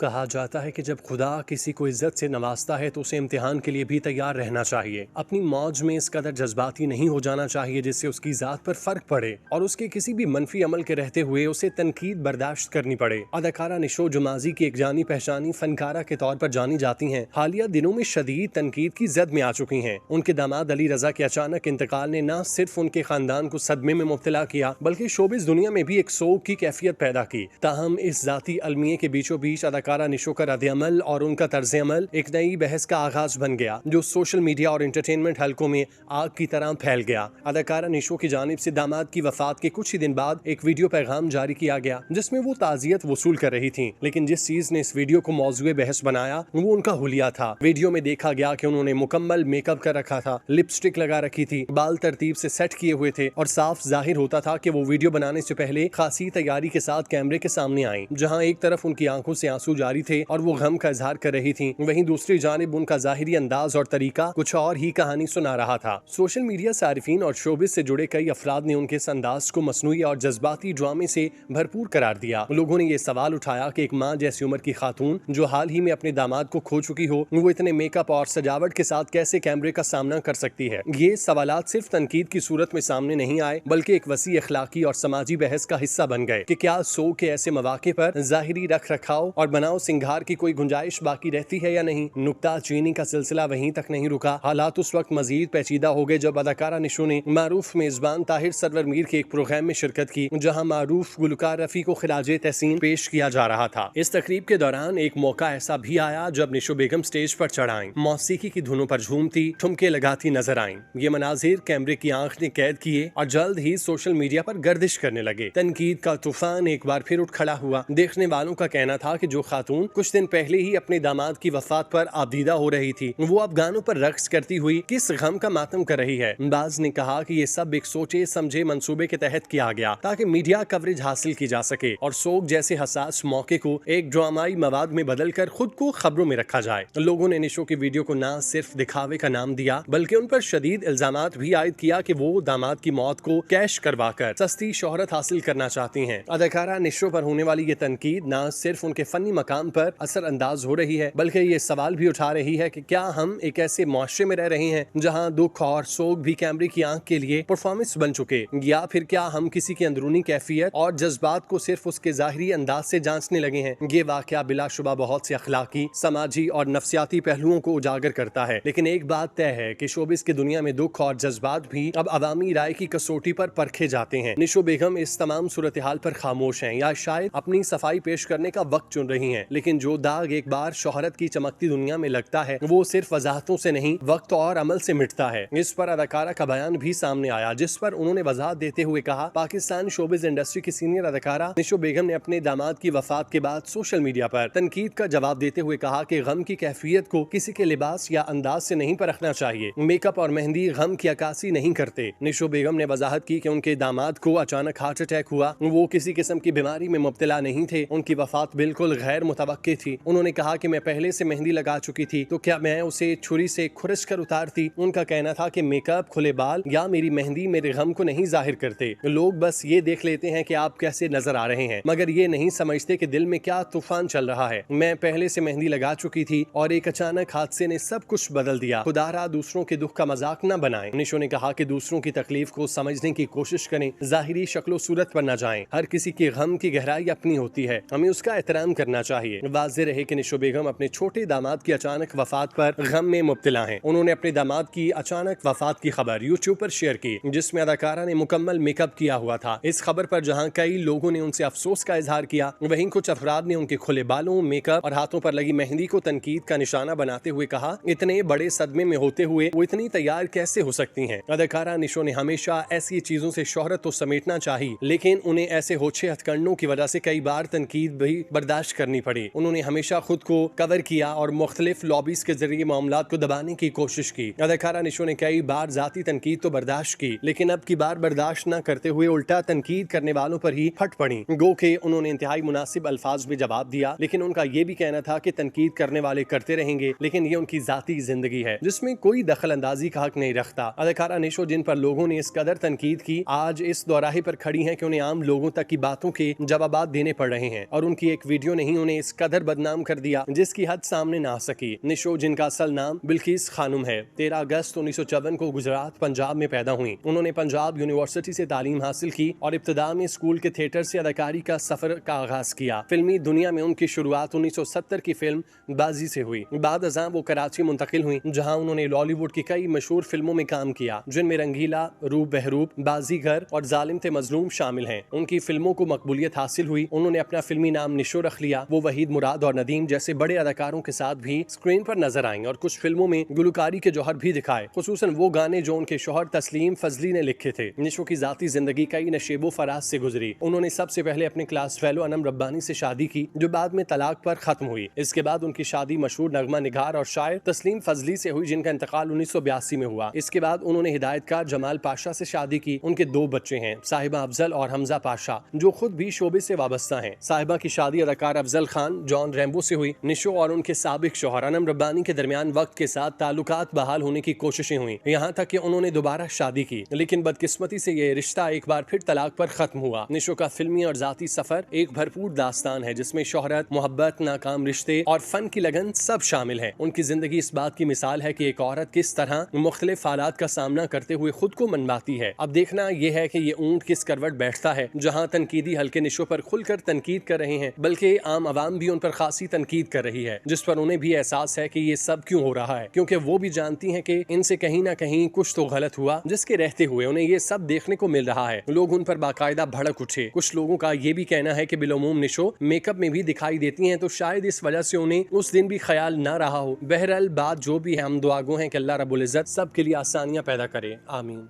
कहा जाता है कि जब खुदा किसी को इज्जत से नवाजता है तो उसे इम्तिहान के लिए भी तैयार रहना चाहिए। अपनी मौज में इस कदर जज्बाती नहीं हो जाना चाहिए जिससे उसकी जात पर फर्क पड़े और उसके किसी भी मनफी अमल के रहते हुए उसे तनकीद बर्दाश्त करनी पड़े। अदाकारा निशो जो माजी की एक जानी पहचानी फनकारा के तौर पर जानी जाती हैं, हालिया दिनों में शदीद तनकीद की जद में आ चुकी हैं। उनके दामाद अली रजा के अचानक इंतकाल ने न सिर्फ उनके खानदान को सदमे में मुब्तला किया बल्कि शोबिस दुनिया में भी एक सोग की कैफियत पैदा की। ताहम इस जाती अलमिये के बीचों बीच अदाकारा निशो का रद्द-ए-अमल और उनका तर्ज-ए-अमल एक नई बहस का आगाज बन गया जो सोशल मीडिया और एंटरटेनमेंट हलकों में आग की तरह फैल गया। अदाकारा निशो की जानिब से दामाद की वफात के कुछ ही दिन बाद एक वीडियो पैगाम जारी किया गया जिसमें वो ताजियत वसूल कर रही थी, लेकिन जिस चीज ने इस वीडियो को मौजूए बहस बनाया वो उनका हुलिया था। वीडियो में देखा गया कि उन्होंने मुकम्मल मेकअप कर रखा था, लिपस्टिक लगा रखी थी, बाल तरतीब से सेट किए हुए थे और साफ जाहिर होता था कि वो वीडियो बनाने से पहले खासी तैयारी के साथ कैमरे के सामने आई। जहां एक तरफ उनकी आंखों से आंसू जारी थे और वो गम का इजहार कर रही थी, वहीं दूसरी जानिब उनका जाहिरी अंदाज और तरीका कुछ और ही कहानी सुना रहा था। सोशल मीडिया सारिफीन और शोबिस से जुड़े कई अफराद ने उनके इस अंदाज को मसनूई और जज्बाती ड्रामे से भरपूर करार दिया। लोगों ने ये सवाल उठाया कि एक माँ जैसी उम्र की खातून जो हाल ही में अपने दामाद को खो चुकी हो, वो इतने मेकअप और सजावट के साथ कैसे कैमरे का सामना कर सकती है। ये सवालात सिर्फ तनकीद की सूरत में सामने नहीं आए बल्कि एक वसी अखलाकी और समाजी बहस का हिस्सा बन गए कि क्या सो के ऐसे मौके पर जाहिरी रख रखाव और बनाओ सिंगार की कोई गुंजाइश बाकी रहती है या नहीं। नुक्ता चीनी का सिलसिला वहीं तक नहीं रुका। हालात उस वक्त मजीद पेचीदा हो गए जब अदाकारा निशो ने मारूफ मेजबान ताहिर सरवर मीर के एक प्रोग्राम में शिरकत की जहां मारूफ गुलकार रफी को खिराजे तहसीन पेश किया जा रहा था। इस तकरीब के दौरान एक मौका ऐसा भी आया जब निशो बेगम स्टेज पर चढ़ आईं, मौसीकी की धुनों पर झूमती ठुमके लगाती नजर आईं। ये मनाजिर कैमरे की आंख ने कैद किए और जल्द ही सोशल मीडिया पर गर्दिश करने लगे। तनकीद का तूफान एक बार फिर उठ खड़ा हुआ। देखने वालों का कहना था कि जो खातून कुछ दिन पहले ही अपने दामाद की वफात पर आबदीदा हो रही थी वो अब गानों पर रक्स करती हुई किस गम का मातम कर रही है। बाज ने कहा कि ये सब एक सोचे समझे मंसूबे के तहत किया गया ताकि मीडिया कवरेज हासिल की जा सके और सोग जैसे हसास मौके को एक ड्रामाई मवाद में बदल कर खुद को खबरों में रखा जाए। लोगों ने निशो की वीडियो को न सिर्फ दिखावे का नाम दिया बल्कि उन पर शदीद इल्जामात भी आयद किया कि वो दामाद की मौत को कैश करवा कर सस्ती शोहरत हासिल करना चाहती हैं। अदाकारा निशो पर होने वाली ये तनकीद न सिर्फ उनके फनी मकाम पर असर अंदाज हो रही है बल्कि ये सवाल भी उठा रही है कि क्या हम एक ऐसे मुआशरे में रह रहे हैं जहां दुख और सोग भी कैमरे की आंख के लिए परफॉर्मेंस बन चुके, या फिर क्या हम किसी की अंदरूनी कैफियत और जज्बात को सिर्फ उसके जाहिरी अंदाज से जांचने लगे हैं। ये वाकया बिलाशुबा बहुत से अखलाकी, समाजी और नफ्सियाती पहलुओं को उजागर करता है, लेकिन एक बात तय है कि शोबिस की दुनिया में दुख और जज्बात भी अब अवामी राय की कसौटी पर परखे जाते हैं। निशो बेगम इस तमाम सूरत हाल पर खामोश हैं या शायद अपनी सफाई पेश करने का वक्त चुन रही हैं, लेकिन जो दाग एक बार शोहरत की चमकती दुनिया में लगता है वो सिर्फ वजाहतों से नहीं वक्त और अमल से मिटता है। इस पर अदाकारा का बयान भी सामने आया जिस पर उन्होंने वजाहत देते हुए कहा, पाकिस्तान शोबिस इंडस्ट्री की सीनियर अदाकारा निशो बेगम ने अपने दामाद की वफात के बाद सोशल मीडिया पर तनकीद का जवाब देते हुए कहा कि गम की कैफियत को किसी के लिबास या अंदाज से नहीं परखना चाहिए। मेकअप और मेहंदी गम की अक्कासी नहीं करते। निशो बेगम ने वजाहत की कि उनके दामाद को अचानक हार्ट अटैक हुआ, वो किसी किस्म की बीमारी में मुब्तला नहीं थे, उनकी वफात बिल्कुल गैर मुतवक्की थी। उन्होंने कहा कि मैं पहले से मेहंदी लगा चुकी थी तो क्या मैं उसे छुरी से खुरच कर उतारती। उनका कहना था कि मेकअप, खुले बाल या मेरी मेहंदी मेरे गम को नहीं जाहिर करते। लोग बस ये देख लेते हैं कि आप कैसे नजर आ रहे हैं मगर ये नहीं समझते कि दिल में क्या तूफान चल रहा है। मैं पहले से मेहंदी लगा चुकी थी और एक अचानक हादसे ने सब कुछ बदल दिया। खुदारा दूसरों के दुख का मजाक न बनाएं। निशो ने कहा कि दूसरों की तकलीफ को समझने की कोशिश करें, जाहिरी शक्लो सूरत पर न जाएं। हर किसी के गम की गहराई अपनी होती है, हमें उसका एहतराम करना चाहिए। वाज़ेह रहे कि निशो बेगम अपने छोटे दामाद की अचानक वफात पर गम में मुब्तला हैं। उन्होंने अपने दामाद की अचानक वफात की खबर यूट्यूब पर शेयर की जिसमें अदाकारा ने मुकम्मल मेकअप किया हुआ था। इस खबर पर जहां कई लोगों ने उनसे अफसोस का इजहार किया, वहीं कुछ अफराद ने उनके खुले बालों, मेकअप और हाथों पर लगी मेहंदी को तनकीद का निशाना बनाते हुए कहा, इतने बड़े सदमे में होते हुए वो इतनी तैयार कैसे हो सकती हैं। अदाकारा निशो ने हमेशा ऐसी चीजों से शोहरत तो समेटना चाहिए लेकिन उन्हें ऐसे होछे हथकंडों की वजह से कई बार तनकीद भी बर्दाश्त करनी पड़ी। उन्होंने हमेशा खुद को कवर किया और मुख्तलिफ लॉबीज के जरिए मामलात को दबाने की कोशिश की। अदाकारा निशो ने कई बार जाती तनकीद तो बर्दाश्त की लेकिन अब की बार बर्दाश्त न करते हुए उल्टा तनकीद करने वालों पर ही फट पड़ी। गो के उन्होंने इंतहाई मुनासिब अल्फाज में जवाब दिया, लेकिन उनका ये भी कहना था कि तनकीद करने वाले करते रहेंगे लेकिन ये उनकी जाती जिंदगी है जिसमें कोई दखल अंदाजी का हक नहीं रखता। अदाकारा निशो जिन पर लोगों ने इस कदर तनकीद की आज इस दौराहे पर खड़ी हैं कि उन्हें आम लोगों तक की बातों के जवाब देने पड़ रहे हैं और उनकी एक वीडियो नहीं उन्हें इस कदर बदनाम कर दिया जिसकी हद सामने ना आ सकी। निशो, जिनका असल नाम बिल्किस खानुम है, 13 अगस्त 1954 को गुजरात, पंजाब में पैदा हुई। उन्होंने पंजाब यूनिवर्सिटी से तालीम हासिल की और इब्तदा में स्कूल के थिएटर से अदाकारी का सफर का आगाज किया। फिल्मी दुनिया में उनकी शुरुआत 1970 की फिल्म बाजी से हुई। बाद अज़ां वो कराची मुंतकिल हुई, जहां उन्होंने बॉलीवुड की कई मशहूर फिल्मों में काम किया, जिनमें रंगीला, रूप बहरूप, बाजीगर और जालिम थे मजलूम शामिल हैं। उनकी फिल्मों को मकबूलियत हासिल हुई। उन्होंने अपना फिल्मी नाम निशो रख लिया। वो वहीद मुराद और नदीम जैसे बड़े अदाकारों के साथ भी स्क्रीन पर नजर आई और कुछ फिल्मों में गुलकारी के जौहर भी दिखाए, खुसूसन वो गाने जो उनके शौहर तस्लीम फजली ने लिखे थे। निशो की जाती जिंदगी कई नशेबो फराज से गुजरी। उन्होंने सबसे पहले अपने क्लास फेलो अनम रब्बानी से शादी की, जो बाद में तलाक पर खत्म हुई। इसके बाद उनकी शादी मशहूर नगमा निगार और शायर तस्लीम फजली से हुई, जिनका इंतकाल 1982 में हुआ। इसके बाद उन्होंने हिदायतकार जमाल पाशा से शादी की। उनके 2 बच्चे हैं, साहिबा अफजल और हमजा पाशा, जो खुद भी शोबे से वाबस्ता हैं। साहिबा की शादी अदाकार अफजल खान जॉन रैम्बो से हुई। निशो और उनके साबिक शौहर अनम रब्बानी के दरमियान वक्त के साथ ताल्लुकात बहाल होने की कोशिशें हुई, यहाँ तक कि उन्होंने दोबारा शादी की, लेकिन बदकिस्मती से ये रिश्ता एक बार फिर तलाक पर खत्म हुआ। निशो का फिल्मी और जाती सफर एक भरपूर दास्तान है, जिसमें शोहरत, मोहब्बत, नाकाम रिश्ते और फन की लगन सब शामिल है। उनकी जिंदगी इस बात की मिसाल है कि एक औरत किस तरह मुख्तलिफ हालात का सामना करते हुए खुद को मनवाती है। अब देखना यह है कि ये ऊंट किस करवट बैठता है। जहाँ तनकीदी हल्के निशो पर खुलकर तनकीद कर रहे हैं, बल्कि आम आवाम भी उन पर खासी तनकीद कर रही है, जिस पर उन्हें भी एहसास है कि ये सब क्यों हो रहा है, क्योंकि वो भी जानती हैं कि इनसे कहीं ना कहीं कुछ तो गलत हुआ, जिसके रहते हुए उन्हें ये सब देखने को मिल रहा है। लोग उन पर बाकायदा भड़क उठे। कुछ लोगों का ये भी कहना है कि बिलोमूम निशो मेकअप में भी दिखाई देती हैं, तो शायद इस वजह से उन्हें उस दिन भी ख्याल ना रहा हो। बहरहाल बात जो भी है, हम दुआगो हैं कि अल्लाह रब्बुल इज्जत सब के लिए आसानियां पैदा करे। आमीन।